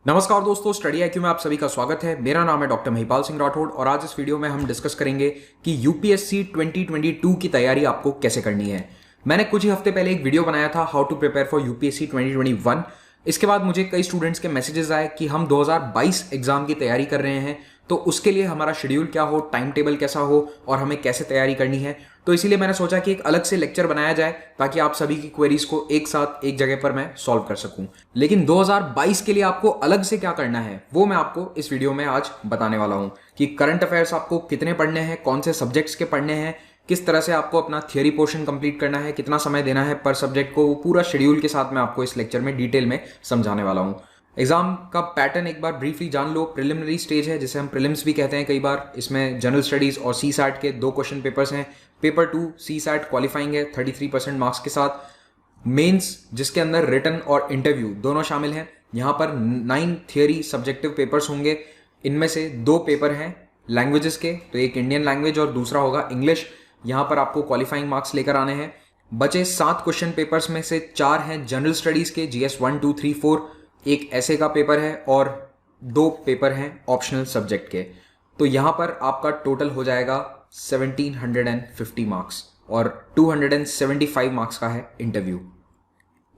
नमस्कार दोस्तों, study IQ में आप सभी का स्वागत है। मेरा नाम है डॉक्टर महिपाल सिंह राठौड़ और आज इस वीडियो में हम डिस्कस करेंगे कि यूपीएससी 2022 की तैयारी आपको कैसे करनी है। मैंने कुछ ही हफ्ते पहले एक वीडियो बनाया था how to prepare for UPSC 2021। इसके बाद मुझे कई स्टूडेंट्स के मैसेजेस आए कि हम 2022 एग्जाम की तैयारी कर रहे हैं, तो उसके लिए हमारा शेड्यूल क्या हो, टाइम टेबल कैसा हो और हमें कैसे तैयारी करनी है। तो इसीलिए मैंने सोचा कि एक अलग से लेक्चर बनाया जाए ताकि आप सभी की क्वेरीज को एक साथ एक जगह पर मैं सॉल्व कर सकूं। लेकिन 2022 के लिए आपको अलग से क्या करना है वो मैं आपको इस वीडियो में आज बताने वाला हूं कि करंट अफेयर्स आपको कितने पढ़ने हैं, कौन से सब्जेक्ट्स के पढ़ने हैं, किस तरह से आपको अपना थियरी पोर्शन कंप्लीट करना है, कितना समय देना है पर सब्जेक्ट को, वो पूरा शेड्यूल के साथ मैं आपको इस लेक्चर में डिटेल में समझाने वाला हूं। एग्जाम का पैटर्न एक बार ब्रीफली जान लो। प्रिलिमिनरी स्टेज है जिसे हम प्रीलिम्स भी कहते हैं कई बार। इसमें जनरल स्टडीज और सी सैट के 2 क्वेश्चन पेपर्स हैं। पेपर 2 सी सैट क्वालिफाइंग है 33% मार्क्स के साथ। मेंस जिसके अंदर रिटन और इंटरव्यू दोनों शामिल हैं। यहाँ पर 9 थियरी सब्जेक्टिव पेपर्स होंगे। इनमें से 2 पेपर हैं लैंग्वेजेस के, तो एक इंडियन लैंग्वेज और दूसरा होगा इंग्लिश। यहाँ पर आपको क्वालिफाइंग मार्क्स लेकर आने हैं। बचे 7 क्वेश्चन पेपर्स में से 4 हैं जनरल स्टडीज के, GS 1, 2, 3, 4। एक ऐसे का पेपर है और 2 पेपर हैं ऑप्शनल सब्जेक्ट के। तो यहां पर आपका टोटल हो जाएगा 1750 मार्क्स और 275 मार्क्स का है इंटरव्यू।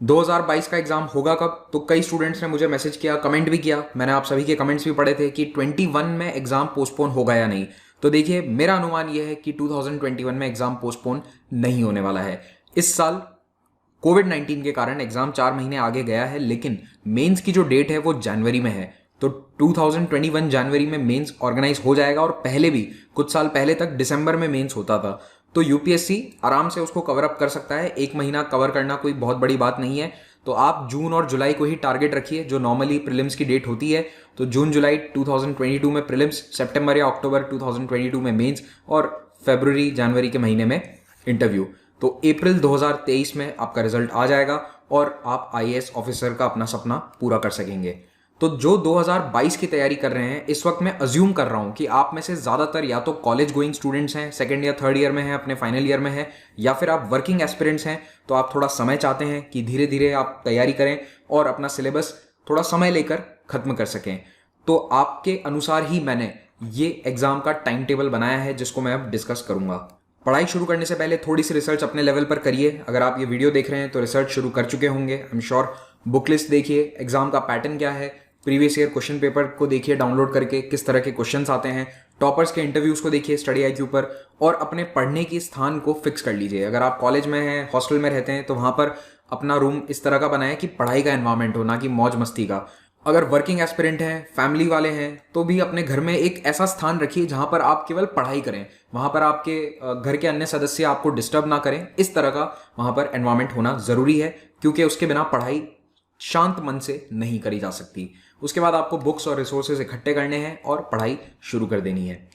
2022 का एग्जाम होगा कब? तो कई स्टूडेंट्स ने मुझे मैसेज किया, कमेंट भी किया। मैंने आप सभी के कमेंट्स भी पढ़े थे कि 21 में एग्जाम पोस्टपोन होगा या नहीं। तो देखिए, मेरा अनुमान यह है कि 2021 में एग्जाम पोस्टपोन नहीं होने वाला है। इस साल कोविड-19 के कारण एग्जाम 4 महीने आगे गया है, लेकिन मेंस की जो डेट है वो जनवरी में है। तो 2021 जनवरी में मेंस ऑर्गेनाइज हो जाएगा और पहले भी कुछ साल पहले तक दिसंबर में मेंस होता था। तो यूपीएससी आराम से उसको कवर अप कर सकता है। 1 महीना कवर करना कोई बहुत बड़ी बात नहीं है। तो आप जून और जुलाई को ही टारगेट रखिए, जो नॉर्मली प्रीलिम्स की डेट होती है। तो जून जुलाई 2022 में प्रीलिम्स, सितंबर या अक्टूबर 2022 में मेंस और फरवरी जनवरी के महीने में इंटरव्यू। तो अप्रैल 2023 में आपका रिजल्ट आ जाएगा और आप आईएएस ऑफिसर का अपना सपना पूरा कर सकेंगे। तो जो 2022 की तैयारी कर रहे हैं, इस वक्त मैं अज्यूम कर रहा हूं कि आप में से ज्यादातर या तो कॉलेज गोइंग स्टूडेंट्स हैं, सेकंड या थर्ड ईयर में हैं, अपने फाइनल ईयर में हैं, या फिर आप वर्किंग एस्पिरेंट्स हैं। तो आप थोड़ा समय चाहते हैं कि धीरे धीरे आप तैयारी करें और अपना सिलेबस थोड़ा समय लेकर खत्म कर सकें। तो आपके अनुसार ही मैंने ये एग्जाम का टाइम टेबल बनाया है, जिसको मैं अब डिस्कस करूंगा। पढ़ाई शुरू करने से पहले थोड़ी सी रिसर्च अपने लेवल पर करिए। अगर आप ये वीडियो देख रहे हैं तो रिसर्च शुरू कर चुके होंगे, I am sure. Book list देखिए, एग्जाम का पैटर्न क्या है, प्रीवियस ईयर क्वेश्चन पेपर को देखिए डाउनलोड करके, किस तरह के क्वेश्चंस आते हैं। टॉपर्स के इंटरव्यूज को देखिए स्टडी आईक्यू पर, और अपने पढ़ने की स्थान को फिक्स कर लीजिए। अगर आप कॉलेज में हैं, हॉस्टल में रहते हैं, तो वहां पर अपना रूम इस तरह का बनाएं कि पढ़ाई का एनवायरमेंट हो, ना कि मौज मस्ती का। अगर वर्किंग एस्पिरेंट हैं, फैमिली वाले हैं, तो भी अपने घर में एक ऐसा स्थान रखिए जहां पर आप केवल पढ़ाई करें। वहां पर आपके घर के अन्य सदस्य आपको डिस्टर्ब ना करें। इस तरह का वहां पर एनवायरमेंट होना जरूरी है, क्योंकि उसके बिना पढ़ाई शांत मन से नहीं करी जा सकती। उसके बाद आपको बुक्स और रिसोर्सेज इकट्ठे करने हैं और पढ़ाई शुरू कर देनी है।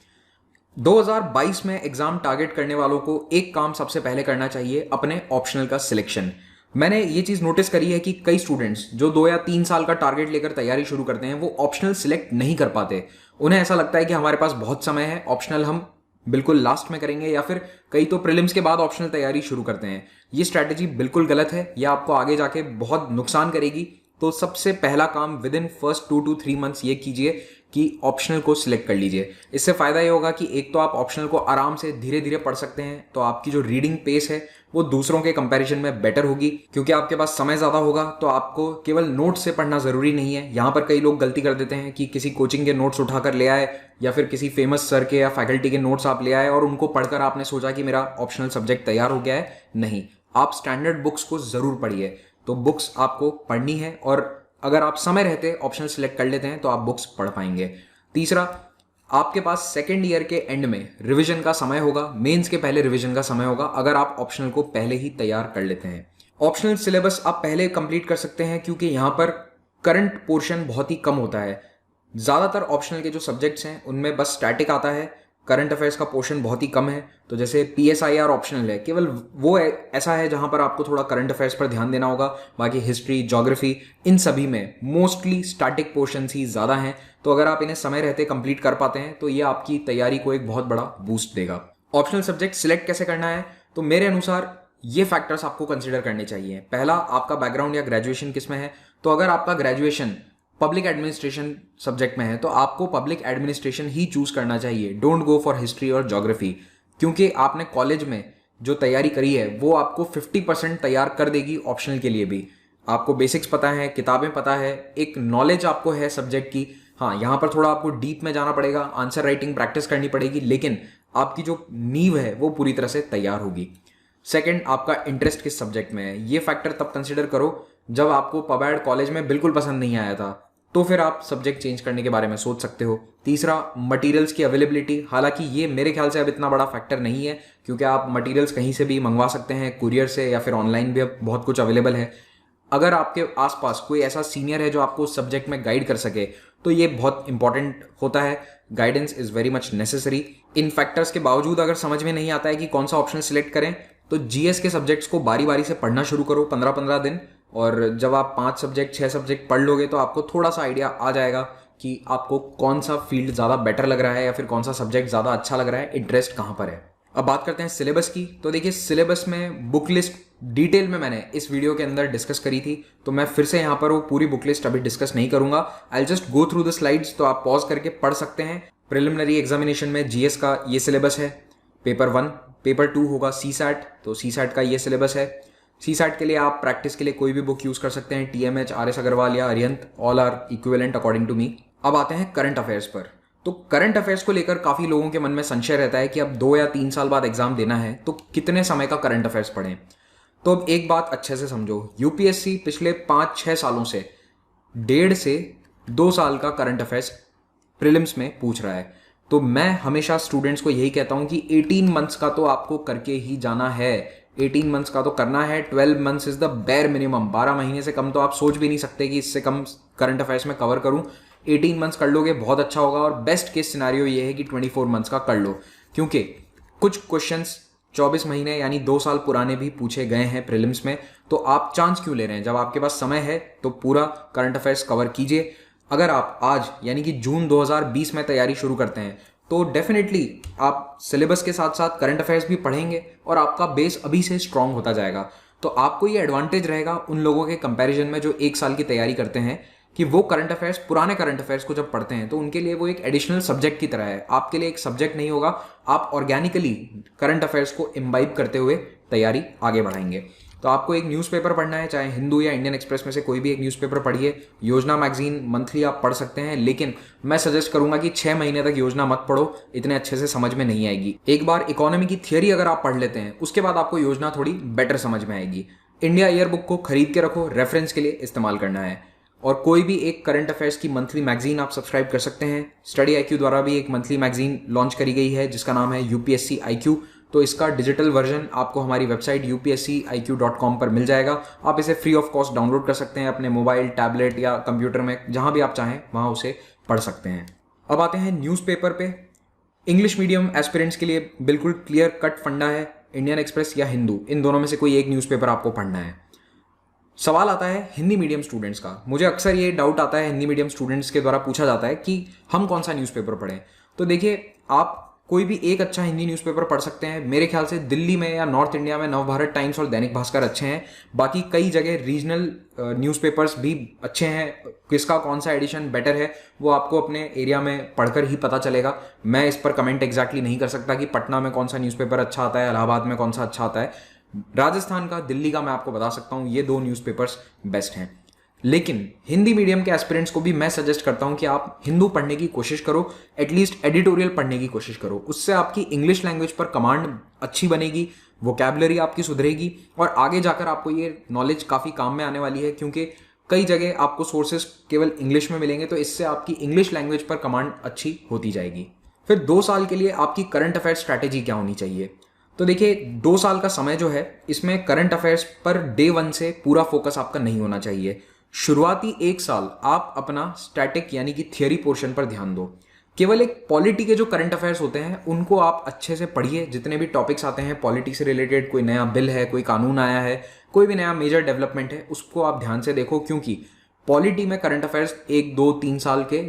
2022 में एग्जाम टारगेट करने वालों को एक काम सबसे पहले करना चाहिए, अपने ऑप्शनल का सिलेक्शन। मैंने ये चीज नोटिस करी है कि कई स्टूडेंट्स जो 2 या 3 साल का टारगेट लेकर तैयारी शुरू करते हैं, वो ऑप्शनल सिलेक्ट नहीं कर पाते। उन्हें ऐसा लगता है कि हमारे पास बहुत समय है, ऑप्शनल हम बिल्कुल लास्ट में करेंगे, या फिर कई तो प्रीलिम्स के बाद ऑप्शनल तैयारी शुरू करते हैं। ये स्ट्रैटेजी बिल्कुल गलत है, यह आपको आगे जाके बहुत नुकसान करेगी। तो सबसे पहला काम with in first 2 to 3 months ये कीजिए कि ऑप्शनल को सिलेक्ट कर लीजिए। इससे फायदा ये होगा कि एक तो आप ऑप्शनल को आराम से धीरे धीरे पढ़ सकते हैं, तो आपकी जो रीडिंग पेस है वो दूसरों के कंपैरिजन में बेटर होगी, क्योंकि आपके पास समय ज्यादा होगा। तो आपको केवल नोट्स से पढ़ना जरूरी नहीं है। यहाँ पर कई लोग गलती कर देते हैं कि किसी कोचिंग के नोट्स उठाकर ले आए, या फिर किसी फेमस सर के या फैकल्टी के नोट्स आप ले आए और उनको पढ़कर आपने सोचा कि मेरा ऑप्शनल सब्जेक्ट तैयार हो गया है। नहीं, आप स्टैंडर्ड बुक्स को जरूर पढ़िए। तो बुक्स आपको पढ़नी है, और अगर आप समय रहते ऑप्शनल सिलेक्ट कर लेते हैं तो आप बुक्स पढ़ पाएंगे। तीसरा, आपके पास सेकेंड ईयर के एंड में रिवीजन का समय होगा, मेंस के पहले रिवीजन का समय होगा, अगर आप ऑप्शनल को पहले ही तैयार कर लेते हैं। ऑप्शनल सिलेबस आप पहले कंप्लीट कर सकते हैं, क्योंकि यहां पर करंट पोर्शन बहुत ही कम होता है। ज्यादातर ऑप्शनल के जो सब्जेक्ट्स हैं उनमें बस स्टैटिक आता है, करंट अफेयर्स का पोर्शन बहुत ही कम है। तो जैसे पीएसआईआर ऑप्शनल है, केवल वो ऐसा है जहां पर आपको थोड़ा करंट अफेयर्स पर ध्यान देना होगा। बाकी हिस्ट्री, ज्योग्राफी, इन सभी में मोस्टली स्टैटिक पोर्शंस ही ज्यादा हैं। तो अगर आप इन्हें समय रहते कंप्लीट कर पाते हैं तो ये आपकी तैयारी को एक बहुत बड़ा बूस्ट देगा। ऑप्शनल सब्जेक्ट सिलेक्ट कैसे करना है? तो मेरे अनुसार ये फैक्टर्स आपको कंसिडर करने चाहिए। पहला, आपका बैकग्राउंड या ग्रेजुएशन किस में है। तो अगर आपका ग्रेजुएशन पब्लिक एडमिनिस्ट्रेशन सब्जेक्ट में है तो आपको पब्लिक एडमिनिस्ट्रेशन ही चूज करना चाहिए, डोंट गो फॉर हिस्ट्री और ज्योग्राफी, क्योंकि आपने कॉलेज में जो तैयारी करी है वो आपको 50% तैयार कर देगी ऑप्शनल के लिए भी। आपको बेसिक्स पता है, किताबें पता है, एक नॉलेज आपको है सब्जेक्ट की। हाँ, यहाँ पर थोड़ा आपको डीप में जाना पड़ेगा, आंसर राइटिंग प्रैक्टिस करनी पड़ेगी, लेकिन आपकी जो नींव है वो पूरी तरह से तैयार होगी। सेकंड, आपका इंटरेस्ट किस सब्जेक्ट में है, ये फैक्टर तब कंसिडर करो जब आपको पब एड कॉलेज में बिल्कुल पसंद नहीं आया था, तो फिर आप सब्जेक्ट चेंज करने के बारे में सोच सकते हो। तीसरा, मटेरियल्स की अवेलेबिलिटी, हालांकि ये मेरे ख्याल से अब इतना बड़ा फैक्टर नहीं है, क्योंकि आप मटेरियल्स कहीं से भी मंगवा सकते हैं, कुरियर से या फिर ऑनलाइन भी अब बहुत कुछ अवेलेबल है। अगर आपके आसपास कोई ऐसा सीनियर है जो आपको उस सब्जेक्ट में गाइड कर सके तो ये बहुत इंपॉर्टेंट होता है। Guidance is very much necessary. In factors के बावजूद अगर समझ में नहीं आता है कि कौन सा ऑप्शन सिलेक्ट करें, तो जीएस के सब्जेक्ट्स को बारी बारी से पढ़ना शुरू करो 15-15 दिन, और जब आप 5 सब्जेक्ट 6 सब्जेक्ट पढ़ लोगे तो आपको थोड़ा सा आइडिया आ जाएगा कि आपको कौन सा फील्ड ज़्यादा बेटर लग रहा है या फिर कौन सा सब्जेक्ट ज़्यादा अच्छा लग रहा है, इंटरेस्ट कहाँ पर है। अब बात करते हैं सिलेबस की। तो देखिए, सिलेबस में बुक लिस्ट डिटेल में मैंने इस वीडियो के अंदर डिस्कस करी थी, तो मैं फिर से यहाँ पर वो पूरी बुक लिस्ट अभी डिस्कस नहीं करूंगा। I just go through the slides, तो आप पॉज करके पढ़ सकते हैं। प्रिलिमिनरी एग्जामिनेशन में जीएस का ये सिलेबस है, पेपर 1, पेपर 2 होगा सीसैट, तो सीसैट का ये सिलेबस है। सीसैट के लिए आप प्रैक्टिस के लिए कोई भी बुक यूज कर सकते हैं, टीएमएच, आरएस अग्रवाल या Arihant, all are equivalent according to me. अब आते हैं करंट अफेयर्स पर। तो करंट अफेयर्स को लेकर काफी लोगों के मन में संशय रहता है कि अब 2 या 3 साल बाद एग्जाम देना है तो कितने समय का करंट अफेयर्स पढ़ें। तो अब एक बात अच्छे से समझो, यूपीएससी पिछले 5-6 सालों से 1.5 से 2 साल का करंट अफेयर्स प्रीलिम्स में पूछ रहा है। तो मैं हमेशा स्टूडेंट्स को यही कहता हूं कि 18 मंथ्स का तो आपको करके ही जाना है, 18 मंथ्स का तो करना है। 12 months is the bare minimum, 12 महीने से कम तो आप सोच भी नहीं सकते कि इससे कम करंट अफेयर्स में कवर करूं। 18 मंथ्स कर लोगे बहुत अच्छा होगा, और बेस्ट केस सिनारियो ये है कि 24 मंथ्स का कर लो, क्योंकि कुछ क्वेश्चंस 24 महीने यानी 2 साल पुराने भी पूछे गए हैं प्रीलिम्स में। तो आप चांस क्यों ले रहे हैं? जब आपके पास समय है तो पूरा करंट अफेयर्स कवर कीजिए। अगर आप आज यानी कि जून 2020 में तैयारी शुरू करते हैं तो डेफिनेटली आप सिलेबस के साथ साथ करंट अफेयर्स भी पढ़ेंगे और आपका बेस अभी से स्ट्रांग होता जाएगा। तो आपको ये एडवांटेज रहेगा उन लोगों के कंपैरिजन में जो 1 साल की तैयारी करते हैं, कि वो करंट अफेयर्स, पुराने करंट अफेयर्स को जब पढ़ते हैं तो उनके लिए वो एक एडिशनल सब्जेक्ट की तरह है। आपके लिए एक सब्जेक्ट नहीं होगा, आप ऑर्गेनिकली करंट अफेयर्स को इम्बाइब करते हुए तैयारी आगे बढ़ाएंगे। तो आपको एक न्यूज़पेपर पढ़ना है, चाहे हिंदू या इंडियन एक्सप्रेस में से कोई भी एक न्यूज़पेपर पढ़िए। योजना मैगजीन मंथली आप पढ़ सकते हैं, लेकिन मैं सजेस्ट करूंगा कि 6 महीने तक योजना मत पढ़ो, इतने अच्छे से समझ में नहीं आएगी। एक बार इकोनॉमी की थियरी अगर आप पढ़ लेते हैं उसके बाद आपको योजना थोड़ी बेटर समझ में आएगी। इंडिया ईयर बुक को खरीद के रखो, रेफरेंस के लिए इस्तेमाल करना है। और कोई भी एक करंट अफेयर्स की मंथली मैगजीन आप सब्सक्राइब कर सकते हैं। स्टडी आईक्यू द्वारा भी एक मंथली मैगजीन लॉन्च करी गई है जिसका नाम है यूपीएससी आईक्यू। तो इसका डिजिटल वर्जन आपको हमारी वेबसाइट upsciq.com पर मिल जाएगा। आप इसे फ्री ऑफ कॉस्ट डाउनलोड कर सकते हैं अपने मोबाइल, टैबलेट या कंप्यूटर में, जहां भी आप चाहें वहां उसे पढ़ सकते हैं। अब आते हैं न्यूज़पेपर पे। इंग्लिश मीडियम एस्पिरेंट्स के लिए बिल्कुल क्लियर कट फंडा है, इंडियन एक्सप्रेस या हिंदू, इन दोनों में से कोई एक न्यूज़पेपर आपको पढ़ना है। सवाल आता है हिंदी मीडियम स्टूडेंट्स का। मुझे अक्सर ये डाउट आता है, हिंदी मीडियम स्टूडेंट्स के द्वारा पूछा जाता है कि हम कौन सा न्यूज़पेपर पढ़ें। तो देखिए, आप कोई भी एक अच्छा हिंदी न्यूज़पेपर पढ़ सकते हैं। मेरे ख्याल से दिल्ली में या नॉर्थ इंडिया में नवभारत टाइम्स और दैनिक भास्कर अच्छे हैं। बाकी कई जगह रीजनल न्यूज़पेपर्स भी अच्छे हैं। किसका कौन सा एडिशन बेटर है वो आपको अपने एरिया में पढ़कर ही पता चलेगा। मैं इस पर कमेंट एग्जैक्टली नहीं कर सकता कि पटना में कौन सा न्यूज़पेपर अच्छा आता है, इलाहाबाद में कौन सा अच्छा आता है। राजस्थान का, दिल्ली का मैं आपको बता सकता हूं, ये 2 न्यूज़पेपर्स बेस्ट हैं। लेकिन हिंदी मीडियम के एस्पिरेंट्स को भी मैं सजेस्ट करता हूं कि आप हिंदू पढ़ने की कोशिश करो, एटलीस्ट एडिटोरियल पढ़ने की कोशिश करो। उससे आपकी इंग्लिश लैंग्वेज पर कमांड अच्छी बनेगी, वोकैबुलरी आपकी सुधरेगी और आगे जाकर आपको ये नॉलेज काफ़ी काम में आने वाली है, क्योंकि कई जगह आपको सोर्सेस केवल इंग्लिश में मिलेंगे। तो इससे आपकी इंग्लिश लैंग्वेज पर कमांड अच्छी होती जाएगी। फिर 2 साल के लिए आपकी करंट अफेयर स्ट्रैटेजी क्या होनी चाहिए? तो देखिए, 2 साल का समय जो है इसमें करंट अफेयर्स पर डे 1 से पूरा फोकस आपका नहीं होना चाहिए। शुरुआती 1 साल आप अपना स्टैटिक यानी कि थियरी पोर्शन पर ध्यान दो। केवल एक पॉलिटी के जो करंट अफेयर्स होते हैं उनको आप अच्छे से पढ़िए। जितने भी टॉपिक्स आते हैं पॉलिटी से रिलेटेड, कोई नया बिल है, कोई कानून आया है, कोई भी नया मेजर डेवलपमेंट है, उसको आप ध्यान से देखो, क्योंकि पॉलिटी में करंट अफेयर्स 1, 2, 3 साल के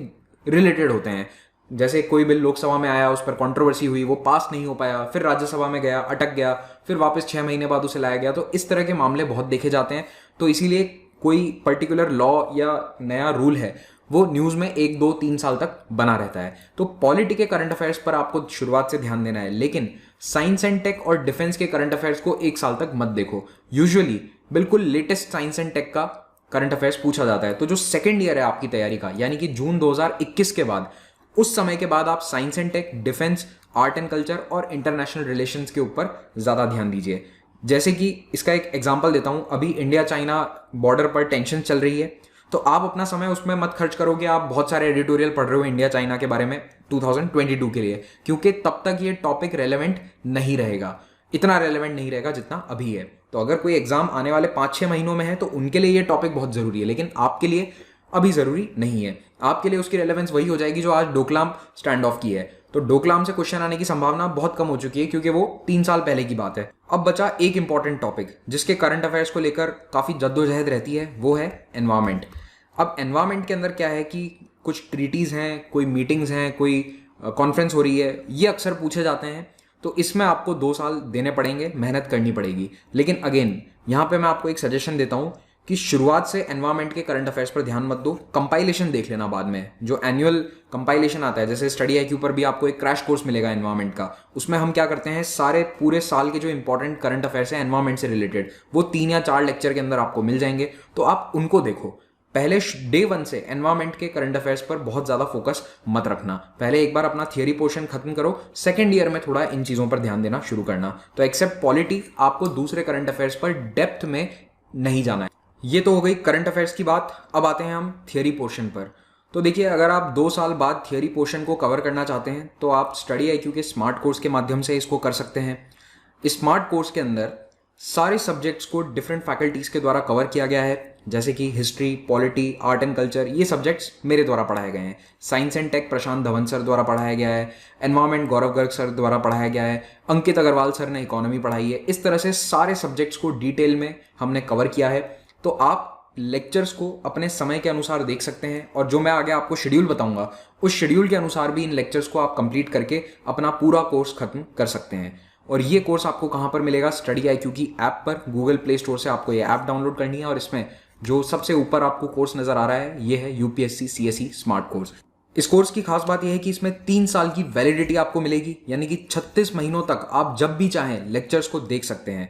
रिलेटेड होते हैं। जैसे कोई बिल लोकसभा में आया, उस पर कंट्रोवर्सी हुई, वो पास नहीं हो पाया, फिर राज्यसभा में गया, अटक गया, फिर वापस 6 महीने बाद उसे लाया गया। तो इस तरह के मामले बहुत देखे जाते हैं। तो इसीलिए कोई पर्टिकुलर लॉ या नया रूल है वो न्यूज़ में 1 2 3 साल तक बना रहता है। तो पॉलिटी के करंट अफेयर्स पर आपको शुरुआत से ध्यान देना है, लेकिन साइंस एंड टेक और डिफेंस के करंट अफेयर्स को 1 साल तक मत देखो। यूजुअली बिल्कुल लेटेस्ट साइंस एंड टेक का करंट अफेयर्स पूछा जाता है। तो जो सेकेंड ईयर है आपकी तैयारी का, यानी कि जून 2021 के बाद, उस समय के बाद आप science and tech, defence, art and culture और इंटरनेशनल रिलेशंस के ऊपर ज़्यादा ध्यान दीजिए। जैसे कि इसका एक एग्जांपल देता हूं, अभी इंडिया चाइना बॉर्डर पर टेंशन चल रही है, तो आप अपना समय उसमें मत खर्च करोगे। आप बहुत सारे एडिटोरियल पढ़ रहे हो इंडिया चाइना के बारे में 2022 के लिए, क्योंकि तब तक ये टॉपिक रेलेवेंट नहीं रहेगा, इतना रेलेवेंट नहीं रहेगा जितना अभी है। तो अगर कोई एग्जाम आने वाले 5-6 महीनों में है तो उनके लिए ये टॉपिक बहुत जरूरी है, लेकिन आपके लिए अभी जरूरी नहीं है। आपके लिए उसकी रेलेवेंस वही हो जाएगी जो आज डोकलाम स्टैंड ऑफ की है। तो डोकलाम से क्वेश्चन आने की संभावना बहुत कम हो चुकी है, क्योंकि वो 3 साल पहले की बात है। अब बचा एक इंपॉर्टेंट टॉपिक जिसके करंट अफेयर्स को लेकर काफी जद्दोजहद रहती है, वो है एनवायरमेंट। अब एनवायरमेंट के अंदर क्या है कि कुछ ट्रीटीज हैं, कोई मीटिंग्स हैं, कोई कॉन्फ्रेंस हो रही है, ये अक्सर पूछे जाते हैं। तो इसमें आपको 2 साल देने पड़ेंगे, मेहनत करनी पड़ेगी। लेकिन अगेन यहाँ पे मैं आपको एक सजेशन देता हूँ कि शुरुआत से एनवायरमेंट के करंट अफेयर्स पर ध्यान मत दो, कंपाइलेशन देख लेना बाद में। जो एनुअल कंपाइलेशन आता है, जैसे स्टडी आईक्यू पर भी आपको एक क्रैश कोर्स मिलेगा एनवायरमेंट का, उसमें हम क्या करते हैं, सारे पूरे साल के जो इंपॉर्टेंट करंट अफेयर्स है एनवायरमेंट से रिलेटेड, वो 3 या 4 लेक्चर के अंदर आपको मिल जाएंगे। तो आप उनको देखो। पहले डे 1 से एनवायरमेंट के करंट अफेयर्स पर बहुत ज्यादा फोकस मत रखना। पहले एक बार अपना थियरी पोर्शन खत्म करो, सेकंड ईयर में थोड़ा इन चीजों पर ध्यान देना शुरू करना। तो एक्सेप्ट पॉलिटी, आपको दूसरे करंट अफेयर्स पर डेप्थ में नहीं जाना है। ये तो हो गई करंट अफेयर्स की बात। अब आते हैं हम थियरी पोर्शन पर। तो देखिए, अगर आप 2 साल बाद थियरी पोर्शन को कवर करना चाहते हैं तो आप स्टडी आईक्यू के स्मार्ट कोर्स के माध्यम से इसको कर सकते हैं। इस स्मार्ट कोर्स के अंदर सारे सब्जेक्ट्स को डिफरेंट फैकल्टीज के द्वारा कवर किया गया है, जैसे कि history, polity, art and culture, ये सब्जेक्ट्स मेरे द्वारा पढ़ाए गए हैं। Science and tech Prashant Dhawan sir द्वारा पढ़ाया गया है। एनवायरमेंट गौरव गर्ग सर द्वारा पढ़ाया गया है। अंकित अग्रवाल सर ने इकोनॉमी पढ़ाई है। इस तरह से सारे सब्जेक्ट्स को डिटेल में हमने कवर किया है। तो आप लेक्चर्स को अपने समय के अनुसार देख सकते हैं, और जो मैं आगे आपको शेड्यूल बताऊंगा, उस शेड्यूल के अनुसार भी इन लेक्चर्स को आप कंप्लीट करके अपना पूरा कोर्स खत्म कर सकते हैं। और ये कोर्स आपको कहाँ पर मिलेगा? स्टडी आईक्यू की ऐप पर। गूगल प्ले स्टोर से आपको ये ऐप डाउनलोड करनी है, और इसमें जो सबसे ऊपर आपको कोर्स नजर आ रहा है, ये है यूपीएससी सीएसई स्मार्ट कोर्स। इस कोर्स की खास बात यह है कि इसमें 3 साल की वैलिडिटी आपको मिलेगी, यानी कि 36 महीनों तक आप जब भी चाहें लेक्चर्स को देख सकते हैं।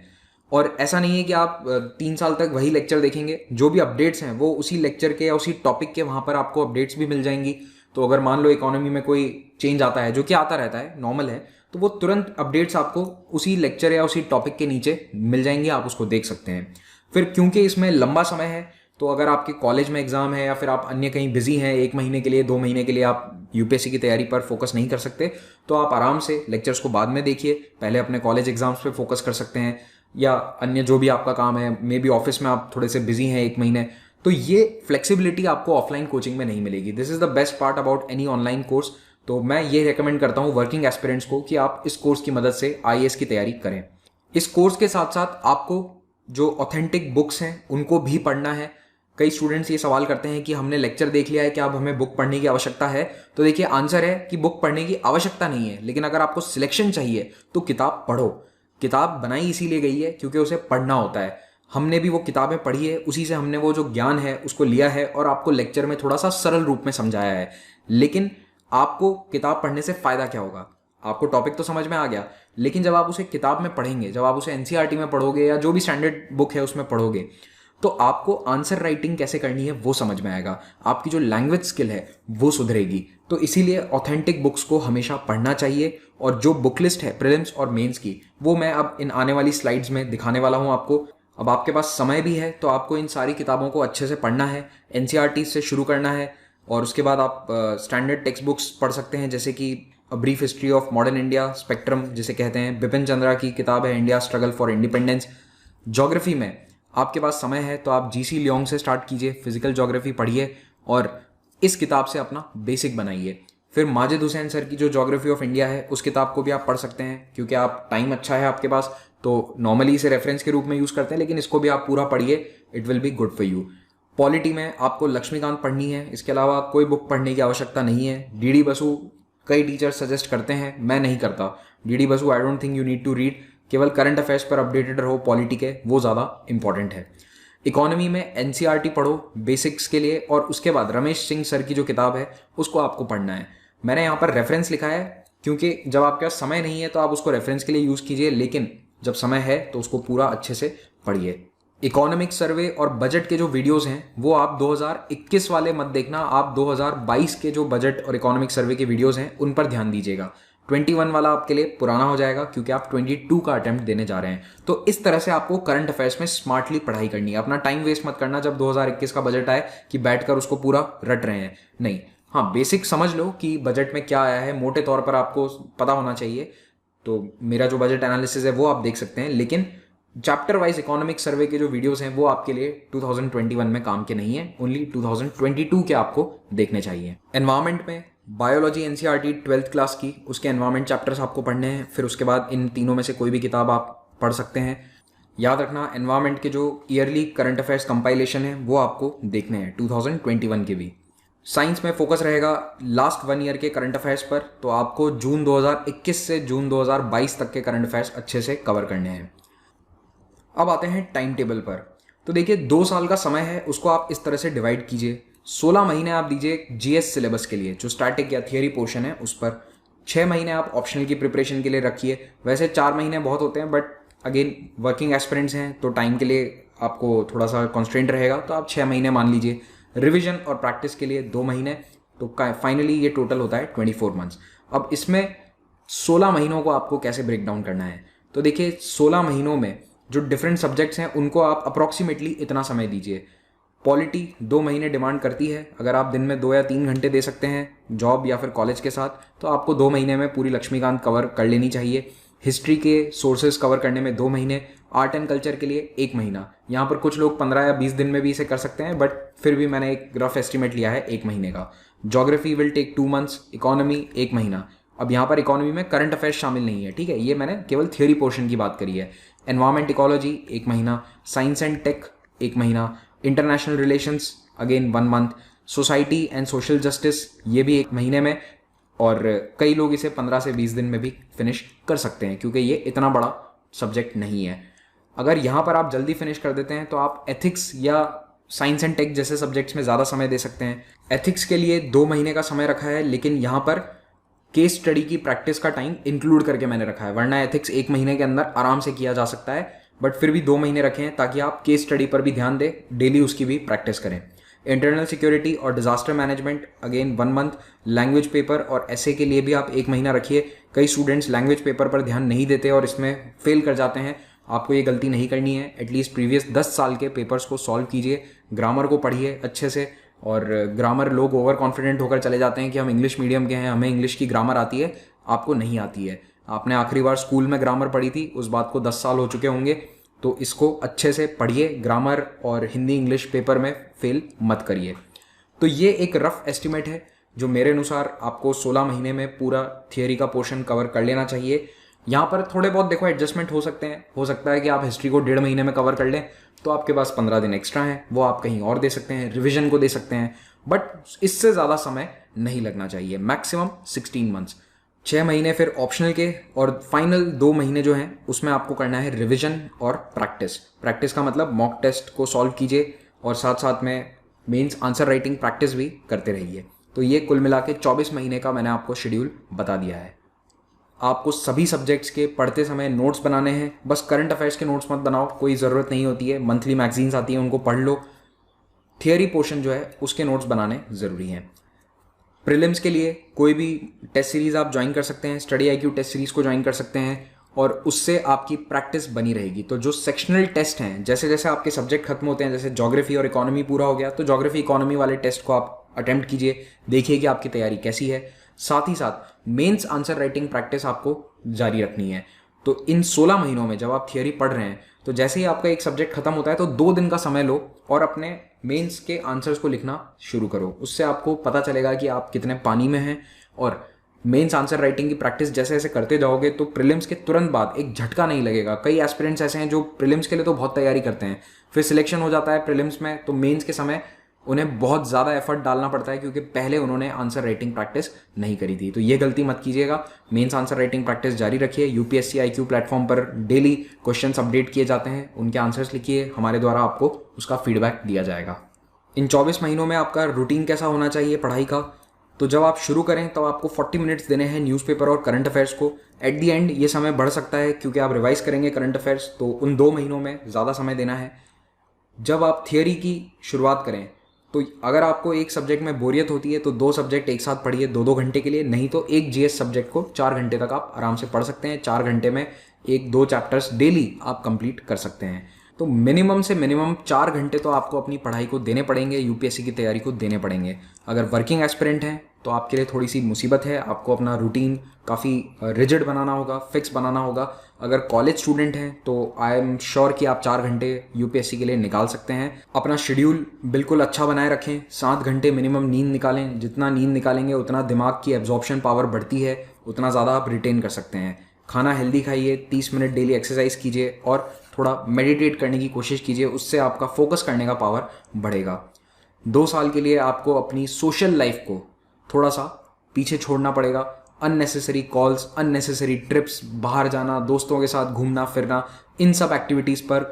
और ऐसा नहीं है कि आप 3 साल तक वही लेक्चर देखेंगे, जो भी अपडेट्स हैं वो उसी लेक्चर के या उसी टॉपिक के वहां पर आपको अपडेट्स भी मिल जाएंगी। तो अगर मान लो इकोनॉमी में कोई चेंज आता है, जो कि आता रहता है, नॉर्मल है, तो वो तुरंत अपडेट्स आपको उसी लेक्चर या उसी टॉपिक के नीचे मिल जाएंगे, आप उसको देख सकते हैं। फिर क्योंकि इसमें लंबा समय है, तो अगर आपके कॉलेज में एग्जाम है या फिर आप अन्य कहीं बिजी हैं, 1 महीने के लिए, 2 महीने के लिए आप यूपीएससी की तैयारी पर फोकस नहीं कर सकते, तो आप आराम से लेक्चर्स को बाद में देखिए। पहले अपने कॉलेज एग्जाम्स पे फोकस कर सकते हैं, या अन्य जो भी आपका काम है, मे बी ऑफिस में आप थोड़े से बिजी हैं 1 महीने, तो ये फ्लेक्सिबिलिटी आपको ऑफलाइन कोचिंग में नहीं मिलेगी। This is the best part about any online course. तो मैं ये रेकमेंड करता हूँ वर्किंग एस्पिरेंट्स को कि आप इस कोर्स की मदद से आईएएस की तैयारी करें। इस कोर्स के साथ साथ आपको जो ऑथेंटिक बुक्स हैं उनको भी पढ़ना है। कई स्टूडेंट्स ये सवाल करते हैं कि हमने लेक्चर देख लिया है, क्या अब हमें बुक पढ़ने की आवश्यकता है? तो देखिए, आंसर है कि बुक पढ़ने की आवश्यकता नहीं है, लेकिन अगर आपको सिलेक्शन चाहिए तो किताब पढ़ो। किताब बनाई इसीलिए गई है क्योंकि उसे पढ़ना होता है। हमने भी वो किताबें पढ़ी है, उसी से हमने वो जो ज्ञान है उसको लिया है और आपको लेक्चर में थोड़ा सा सरल रूप में समझाया है। लेकिन आपको किताब पढ़ने से फायदा क्या होगा? आपको टॉपिक तो समझ में आ गया, लेकिन जब आप उसे किताब में पढ़ेंगे, जब आप उसे एनसीईआरटी में पढ़ोगे या जो भी स्टैंडर्ड बुक है उसमें पढ़ोगे, तो आपको आंसर राइटिंग कैसे करनी है वो समझ में आएगा। आपकी जो लैंग्वेज स्किल है वो सुधरेगी। तो इसीलिए ऑथेंटिक बुक्स को हमेशा पढ़ना चाहिए। और जो बुक लिस्ट है प्रीलिम्स और मेंस की, वो मैं अब इन आने वाली स्लाइड्स में दिखाने वाला हूं आपको। अब आपके पास समय भी है, तो आपको इन सारी किताबों को अच्छे से पढ़ना है। एनसीईआरटी से शुरू करना है, और उसके बाद आप स्टैंडर्ड टेक्स्ट बुक्स पढ़ सकते हैं, जैसे कि a brief history of modern India, spectrum जिसे कहते हैं, बिपिन चंद्रा की किताब है India struggle for independence. Geography में आपके पास समय है तो आप जीसी लियोंग से स्टार्ट कीजिए, फिजिकल ज्योग्राफी पढ़िए और इस किताब से अपना बेसिक बनाइए। फिर माजिद हुसैन सर की जो ज्योग्राफी ऑफ इंडिया है, उस किताब को भी आप पढ़ सकते हैं, क्योंकि आप टाइम अच्छा है आपके पास, तो नॉर्मली इसे रेफरेंस के रूप में यूज करते हैं, लेकिन इसको भी आप पूरा पढ़िए, it will be good for you. Polity में आपको लक्ष्मीकांत पढ़नी है, इसके अलावा कोई बुक पढ़ने की आवश्यकता नहीं है। डीडी बसु कई टीचर्स सजेस्ट करते हैं, मैं नहीं करता। DD Basu I don't think you need to read. केवल करंट अफेयर्स पर अपडेटेड रहो पॉलिटी के, वो ज़्यादा इंपॉर्टेंट है। इकोनॉमी में एनसीईआरटी पढ़ो बेसिक्स के लिए, और उसके बाद रमेश सिंह सर की जो किताब है उसको आपको पढ़ना है। मैंने यहाँ पर रेफरेंस लिखा है क्योंकि जब आपके पास समय नहीं है तो आप उसको रेफरेंस के लिए यूज़ कीजिए, लेकिन जब समय है तो उसको पूरा अच्छे से पढ़िए। इकोनॉमिक सर्वे और बजट के जो वीडियोस हैं वो आप 2021 वाले मत देखना, आप 2022 के जो बजट और इकोनॉमिक सर्वे के वीडियोस हैं उन पर ध्यान दीजिएगा। 21 वाला आपके लिए पुराना हो जाएगा क्योंकि आप 22 का अटेम्प्ट देने जा रहे हैं। तो इस तरह से आपको करंट अफेयर्स में स्मार्टली पढ़ाई करनी है। अपना टाइम वेस्ट मत करना जब 2021 का बजट आए कि बैठकर उसको पूरा रट रहे हैं, नहीं। हाँ, बेसिक समझ लो कि बजट में क्या आया है, मोटे तौर पर आपको पता होना चाहिए। तो मेरा जो बजट एनालिसिस है वो आप देख सकते हैं, लेकिन चैप्टर वाइज इकोनॉमिक सर्वे के जो वीडियोस हैं वो आपके लिए 2021 में काम के नहीं है, ओनली 2022 के आपको देखने चाहिए। एनवायरमेंट में बायोलॉजी एनसीईआरटी 12th क्लास की, उसके एनवायरमेंट चैप्टर्स आपको पढ़ने हैं, फिर उसके बाद इन तीनों में से कोई भी किताब आप पढ़ सकते हैं। याद रखना एनवायरमेंट के जो ईयरली करंट अफेयर्स कंपाइलेशन है वो आपको देखने हैं 2021 के भी। साइंस में फोकस रहेगा लास्ट 1 ईयर के करंट अफेयर्स पर, तो आपको जून 2021 से जून 2022 तक के करंट अफेयर्स अच्छे से कवर करने हैं। अब आते हैं टाइम टेबल पर। तो देखिए 2 साल का समय है, उसको आप इस तरह से डिवाइड कीजिए। 16 महीने आप दीजिए जीएस सिलेबस के लिए, जो स्टैटिक या थियरी पोर्शन है उस पर। 6 महीने आप ऑप्शनल की प्रिपरेशन के लिए रखिए। वैसे 4 महीने बहुत होते हैं, बट अगेन वर्किंग एस्पिरेंट्स हैं तो टाइम के लिए आपको थोड़ा सा कॉन्स्ट्रेंट रहेगा, तो आप 6 महीने मान लीजिए। रिविजन और प्रैक्टिस के लिए 2 महीने, तो फाइनली ये टोटल होता है 24 मंथ्स। अब इसमें 16 महीनों को आपको कैसे ब्रेक डाउन करना है, तो देखिए 16 महीनों में जो डिफरेंट सब्जेक्ट्स हैं उनको आप अप्रॉक्सीमेटली इतना समय दीजिए। पॉलिटी 2 महीने डिमांड करती है, अगर आप दिन में 2 या 3 घंटे दे सकते हैं जॉब या फिर कॉलेज के साथ, तो आपको 2 महीने में पूरी लक्ष्मीकांत कवर कर लेनी चाहिए। हिस्ट्री के सोर्सेज कवर करने में 2 महीने, आर्ट एंड कल्चर के लिए 1 महीना। यहाँ पर कुछ लोग 15 या 20 दिन में भी इसे कर सकते हैं, बट फिर भी मैंने एक रफ एस्टिमेट लिया है 1 महीने का। Geography will take 2 months, economy 1 महीना। अब यहाँ पर इकोनॉमी में करंट अफेयर्स शामिल नहीं है, ठीक है, ये मैंने केवल थियोरी पोर्शन की बात करी है। एनवायरमेंट इकोलॉजी 1 महीना, साइंस एंड टेक 1 महीना, international relations again 1 month, society and social justice ये भी 1 महीने में, और कई लोग इसे 15 से 20 दिन में भी फिनिश कर सकते हैं क्योंकि ये इतना बड़ा सब्जेक्ट नहीं है। अगर यहाँ पर आप जल्दी फिनिश कर देते हैं तो आप एथिक्स या साइंस एंड टेक जैसे सब्जेक्ट्स में ज़्यादा समय दे सकते हैं। एथिक्स के लिए 2 महीने का समय रखा है, लेकिन यहाँ पर केस स्टडी की प्रैक्टिस का टाइम इंक्लूड करके मैंने रखा है, वरना एथिक्स 1 महीने के अंदर आराम से किया जा सकता है, बट फिर भी 2 महीने रखें ताकि आप केस स्टडी पर भी ध्यान दें, डेली उसकी भी प्रैक्टिस करें। इंटरनल सिक्योरिटी और disaster management again 1 month. Language paper और ऐसे के लिए भी आप 1 महीना रखिए। कई स्टूडेंट्स लैंग्वेज पेपर पर ध्यान नहीं देते और इसमें फेल कर जाते हैं, आपको ये गलती नहीं करनी है। एटलीस्ट प्रीवियस 10 साल के पेपर्स को सॉल्व कीजिए, ग्रामर को पढ़िए अच्छे से। और ग्रामर लोग ओवर कॉन्फिडेंट होकर चले जाते हैं कि हम इंग्लिश मीडियम के हैं, हमें इंग्लिश की ग्रामर आती है, आपको नहीं आती है। आपने आखिरी बार स्कूल में ग्रामर पढ़ी थी, उस बात को 10 साल हो चुके होंगे, तो इसको अच्छे से पढ़िए। ग्रामर और हिंदी इंग्लिश पेपर में फेल मत करिए। तो ये एक रफ एस्टिमेट है जो मेरे अनुसार आपको 16 महीने में पूरा थियरी का पोर्शन कवर कर लेना चाहिए। यहाँ पर थोड़े बहुत देखो एडजस्टमेंट हो सकते हैं, हो सकता है कि आप हिस्ट्री को 1.5 महीने में कवर कर लें, तो आपके पास 15 दिन एक्स्ट्रा हैं, वो आप कहीं और दे सकते हैं, रिविजन को दे सकते हैं, बट इससे ज़्यादा समय नहीं लगना चाहिए, मैक्सिमम 16 मंथ्स। 6 महीने फिर ऑप्शनल के, और फाइनल 2 महीने जो हैं उसमें आपको करना है रिविजन और प्रैक्टिस। प्रैक्टिस का मतलब मॉक टेस्ट को सॉल्व कीजिए और साथ साथ में मेंस आंसर राइटिंग प्रैक्टिस भी करते रहिए। तो ये कुल मिला के 24 महीने का मैंने आपको शेड्यूल बता दिया है। आपको सभी सब्जेक्ट्स के पढ़ते समय नोट्स बनाने हैं, बस करंट अफेयर्स के नोट्स मत बनाओ, कोई ज़रूरत नहीं होती है। मंथली मैगजीन्स आती हैं, उनको पढ़ लो। थियरी पोर्शन जो है उसके नोट्स बनाने ज़रूरी हैं। प्रीलिम्स के लिए कोई भी टेस्ट सीरीज़ आप ज्वाइन कर सकते हैं, स्टडी IQ टेस्ट सीरीज़ को ज्वाइन कर सकते हैं, और उससे आपकी प्रैक्टिस बनी रहेगी। तो जो सेक्शनल टेस्ट हैं, जैसे जैसे आपके सब्जेक्ट खत्म होते हैं, जैसे ज्योग्राफी और इकोनॉमी पूरा हो गया, तो ज्योग्राफी इकोनॉमी वाले टेस्ट को आप अटेम्प्ट कीजिए, देखिए कि आपकी तैयारी कैसी है। साथ ही साथ मेंस आंसर राइटिंग प्रैक्टिस आपको जारी रखनी है। तो इन 16 महीनों में जब आप थियरी पढ़ रहे हैं, तो जैसे ही आपका एक सब्जेक्ट खत्म होता है तो 2 दिन का समय लो और अपने मेंस के आंसर्स को लिखना शुरू करो। उससे आपको पता चलेगा कि आप कितने पानी में हैं। और मेंस आंसर राइटिंग की प्रैक्टिस जैसे जैसे करते जाओगे तो प्रीलिम्स के तुरंत बाद एक झटका नहीं लगेगा। कई एस्पिरेंट्स ऐसे हैं जो प्रीलिम्स के लिए तो बहुत तैयारी करते हैं, फिर सिलेक्शन हो जाता है प्रीलिम्स में, तो मेंस के समय उन्हें बहुत ज़्यादा एफर्ट डालना पड़ता है क्योंकि पहले उन्होंने आंसर राइटिंग प्रैक्टिस नहीं करी थी। तो ये गलती मत कीजिएगा, मेंस आंसर राइटिंग प्रैक्टिस जारी रखिए। यूपीएससी आईक्यू प्लेटफॉर्म पर डेली क्वेश्चंस अपडेट किए जाते हैं, उनके आंसर्स लिखिए, हमारे द्वारा आपको उसका फीडबैक दिया जाएगा। इन 24 महीनों में आपका रूटीन कैसा होना चाहिए पढ़ाई का? तो जब आप शुरू करें तो आपको 40 मिनट्स देने हैं न्यूज़पेपर और करंट अफेयर्स को। एट दी एंड ये समय बढ़ सकता है क्योंकि आप रिवाइज करेंगे करंट अफेयर्स, तो उन 2 महीनों में ज़्यादा समय देना है। जब आप थियोरी की शुरुआत करें तो अगर आपको एक सब्जेक्ट में बोरियत होती है तो 2 सब्जेक्ट एक साथ पढ़िए 2-2 घंटे के लिए, नहीं तो एक जीएस सब्जेक्ट को 4 घंटे तक आप आराम से पढ़ सकते हैं। 4 घंटे में 1-2 चैप्टर्स डेली आप कंप्लीट कर सकते हैं। तो मिनिमम से मिनिमम 4 घंटे तो आपको अपनी पढ़ाई को देने पड़ेंगे, यूपीएससी की तैयारी को देने पड़ेंगे। अगर वर्किंग एस्पिरेंट हैं तो आपके लिए थोड़ी सी मुसीबत है, आपको अपना रूटीन काफ़ी रिजिड बनाना होगा, फिक्स बनाना होगा। अगर कॉलेज स्टूडेंट हैं तो आई एम श्योर कि आप 4 घंटे यूपीएससी के लिए निकाल सकते हैं। अपना शेड्यूल बिल्कुल अच्छा बनाए रखें, 7 घंटे मिनिमम नींद निकालें। जितना नींद निकालेंगे उतना दिमाग की एब्जॉर्प्शन पावर बढ़ती है, उतना ज़्यादा आप रिटेन कर सकते हैं। खाना हेल्दी खाइए, 30 मिनट डेली एक्सरसाइज कीजिए और थोड़ा मेडिटेट करने की कोशिश कीजिए, उससे आपका फोकस करने का पावर बढ़ेगा। 2 साल के लिए आपको अपनी सोशल लाइफ को थोड़ा सा पीछे छोड़ना पड़ेगा। अननेसेसरी कॉल्स, अननेसेसरी ट्रिप्स, बाहर जाना, दोस्तों के साथ घूमना फिरना, इन सब एक्टिविटीज़ पर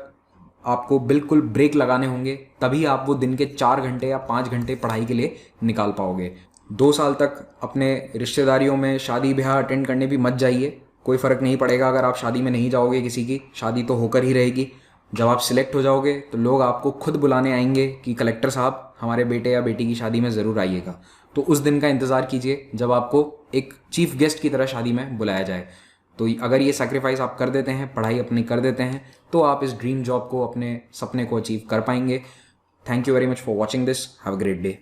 आपको बिल्कुल ब्रेक लगाने होंगे, तभी आप वो दिन के 4 घंटे या 5 घंटे पढ़ाई के लिए निकाल पाओगे। 2 साल तक अपने रिश्तेदारियों में शादी ब्याह अटेंड करने भी मत जाइए, कोई फ़र्क नहीं पड़ेगा अगर आप शादी में नहीं जाओगे, किसी की शादी तो होकर ही रहेगी। जब आप सिलेक्ट हो जाओगे तो लोग आपको खुद बुलाने आएंगे कि कलेक्टर साहब हमारे बेटे या बेटी की शादी में ज़रूर आइएगा। तो उस दिन का इंतज़ार कीजिए जब आपको एक चीफ गेस्ट की तरह शादी में बुलाया जाए। तो अगर ये सैक्रिफाइस आप कर देते हैं, पढ़ाई अपनी कर देते हैं, तो आप इस ड्रीम जॉब को, अपने सपने को अचीव कर पाएंगे। Thank you very much for watching this. Have a great day.